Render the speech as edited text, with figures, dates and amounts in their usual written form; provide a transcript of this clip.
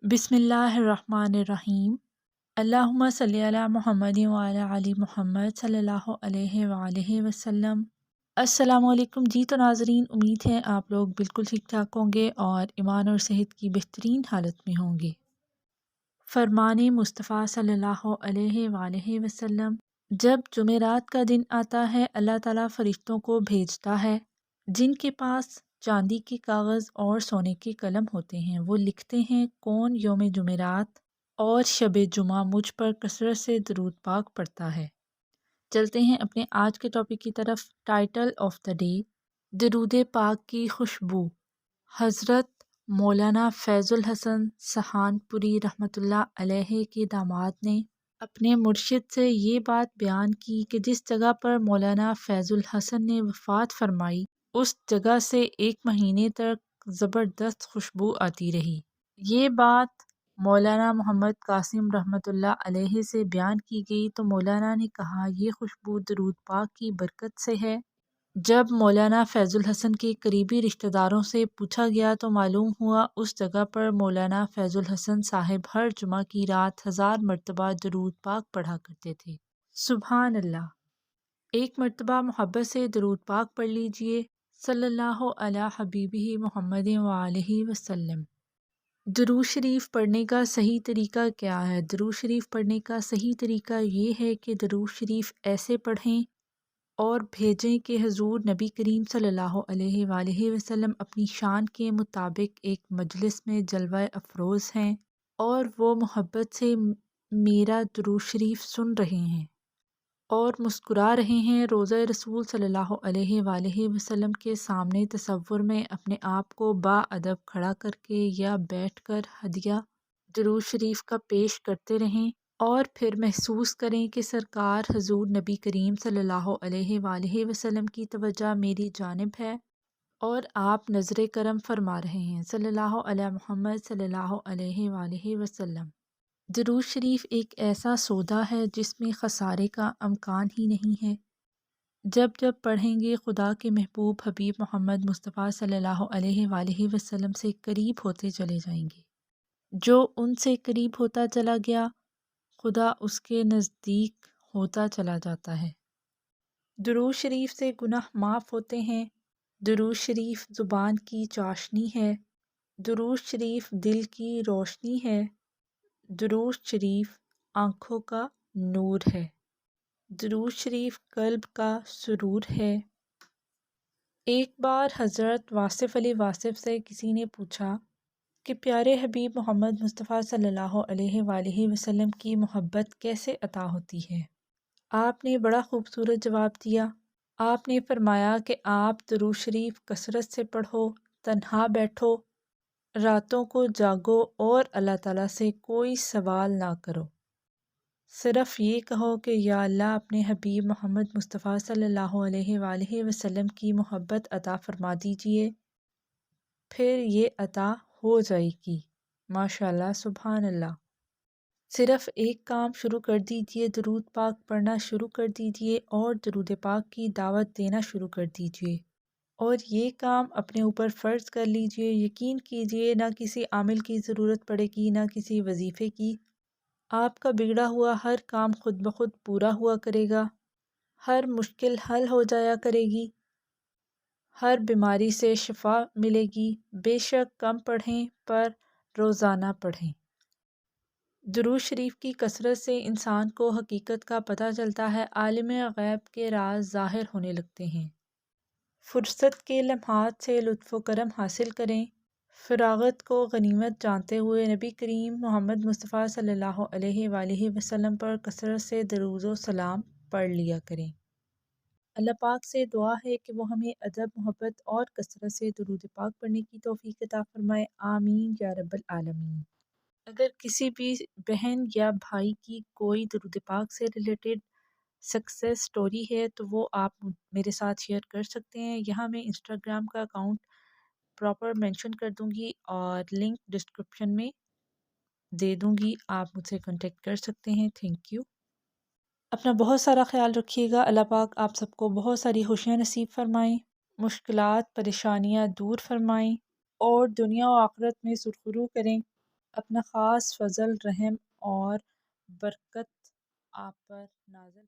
بسم اللہ الرحمن الرحیم۔ اللہم صلی علی محمد وعلی آل محمد صلی اللہ علیہ وآلہ وسلم۔ السلام علیکم جی۔ تو ناظرین، امید ہے آپ لوگ بالکل ٹھیک ٹھاک ہوں گے اور ایمان اور صحت کی بہترین حالت میں ہوں گے۔ فرمان مصطفیٰ صلی اللہ علیہ وآلہ وسلم، جب جمعرات کا دن آتا ہے اللہ تعالیٰ فرشتوں کو بھیجتا ہے جن کے پاس چاندی کے کاغذ اور سونے کے قلم ہوتے ہیں۔ وہ لکھتے ہیں کون یوم جمعرات اور شب جمعہ مجھ پر کثرت سے درود پاک پڑھتا ہے۔ چلتے ہیں اپنے آج کے ٹاپک کی طرف۔ ٹائٹل آف دا ڈے، درود پاک کی خوشبو۔ حضرت مولانا فیض الحسن سہانپوری رحمۃ اللہ علیہ کے داماد نے اپنے مرشد سے یہ بات بیان کی کہ جس جگہ پر مولانا فیض الحسن نے وفات فرمائی اس جگہ سے 1 مہینے تک زبردست خوشبو آتی رہی۔ یہ بات مولانا محمد قاسم رحمۃ اللہ علیہ سے بیان کی گئی تو مولانا نے کہا یہ خوشبو درود پاک کی برکت سے ہے۔ جب مولانا فیض الحسن کے قریبی رشتہ داروں سے پوچھا گیا تو معلوم ہوا اس جگہ پر مولانا فیض الحسن صاحب ہر جمعہ کی رات 1000 مرتبہ درود پاک پڑھا کرتے تھے۔ سبحان اللہ۔ ایک مرتبہ محبت سے درود پاک پڑھ لیجئے۔ صلی اللہ علی حبیبہ محمد وآلہ وسلم۔ درود شریف پڑھنے کا صحیح طریقہ کیا ہے؟ درود شریف پڑھنے کا صحیح طریقہ یہ ہے کہ درود شریف ایسے پڑھیں اور بھیجیں کہ حضور نبی کریم صلی اللہ علیہ وآلہ وسلم اپنی شان کے مطابق ایک مجلس میں جلوہ افروز ہیں اور وہ محبت سے میرا درود شریف سن رہے ہیں اور مسکرا رہے ہیں۔ روضہ رسول صلی اللہ علیہ وآلہ وسلم کے سامنے تصور میں اپنے آپ کو با ادب کھڑا کر کے یا بیٹھ کر ہدیہ درود شریف کا پیش کرتے رہیں اور پھر محسوس کریں کہ سرکار حضور نبی کریم صلی اللہ علیہ وآلہ وسلم کی توجہ میری جانب ہے اور آپ نظر کرم فرما رہے ہیں۔ صلی اللہ علیہ محمد صلی اللہ علیہ وآلہ وسلم۔ درود شریف ایک ایسا سودا ہے جس میں خسارے کا امکان ہی نہیں ہے۔ جب جب پڑھیں گے خدا کے محبوب حبیب محمد مصطفیٰ صلی اللہ علیہ وآلہ وسلم سے قریب ہوتے چلے جائیں گے۔ جو ان سے قریب ہوتا چلا گیا خدا اس کے نزدیک ہوتا چلا جاتا ہے۔ درود شریف سے گناہ معاف ہوتے ہیں۔ درود شریف زبان کی چاشنی ہے۔ درود شریف دل کی روشنی ہے۔ درود شریف آنکھوں کا نور ہے۔ درود شریف قلب کا سرور ہے۔ ایک بار حضرت واصف علی واصف سے کسی نے پوچھا کہ پیارے حبیب محمد مصطفیٰ صلی اللہ علیہ وآلہ وسلم کی محبت کیسے عطا ہوتی ہے؟ آپ نے بڑا خوبصورت جواب دیا۔ آپ نے فرمایا کہ آپ درود شریف کثرت سے پڑھو، تنہا بیٹھو، راتوں کو جاگو اور اللہ تعالیٰ سے کوئی سوال نہ کرو، صرف یہ کہو کہ یا اللہ اپنے حبیب محمد مصطفیٰ صلی اللہ علیہ وآلہ وسلم کی محبت عطا فرما دیجئے، پھر یہ عطا ہو جائے گی۔ ماشاءاللہ، سبحان اللہ۔ صرف ایک کام شروع کر دیجئے، درود پاک پڑھنا شروع کر دیجئے اور درود پاک کی دعوت دینا شروع کر دیجئے، اور یہ کام اپنے اوپر فرض کر لیجئے۔ یقین کیجئے نہ کسی عامل کی ضرورت پڑے گی نہ کسی وظیفے کی۔ آپ کا بگڑا ہوا ہر کام خود بخود پورا ہوا کرے گا، ہر مشکل حل ہو جایا کرے گی، ہر بیماری سے شفا ملے گی۔ بے شک کم پڑھیں پر روزانہ پڑھیں۔ درود شریف کی کثرت سے انسان کو حقیقت کا پتہ چلتا ہے، عالم غیب کے راز ظاہر ہونے لگتے ہیں۔ فرصت کے لمحات سے لطف و کرم حاصل کریں۔ فراغت کو غنیمت جانتے ہوئے نبی کریم محمد مصطفیٰ صلی اللہ علیہ وآلہ وسلم پر کثرت سے درود و سلام پڑھ لیا کریں۔ اللہ پاک سے دعا ہے کہ وہ ہمیں ادب، محبت اور کثرت سے درود پاک پڑھنے کی توفیق عطا فرمائے۔ آمین یا رب العالمین۔ اگر کسی بھی بہن یا بھائی کی کوئی درود پاک سے ریلیٹڈ سکسیس سٹوری ہے تو وہ آپ میرے ساتھ شیئر کر سکتے ہیں۔ یہاں میں انسٹاگرام کا اکاؤنٹ پراپر مینشن کر دوں گی اور لنک ڈسکرپشن میں دے دوں گی، آپ مجھ سے کانٹیکٹ کر سکتے ہیں۔ Thank you. اپنا بہت سارا خیال رکھیے گا۔ اللہ پاک آپ سب کو بہت ساری خوشیاں نصیب فرمائیں، مشکلات پریشانیاں دور فرمائیں اور دنیا و آخرت میں سرخرو کریں۔ اپنا خاص فضل، رحم اور برکت آپ پر نازل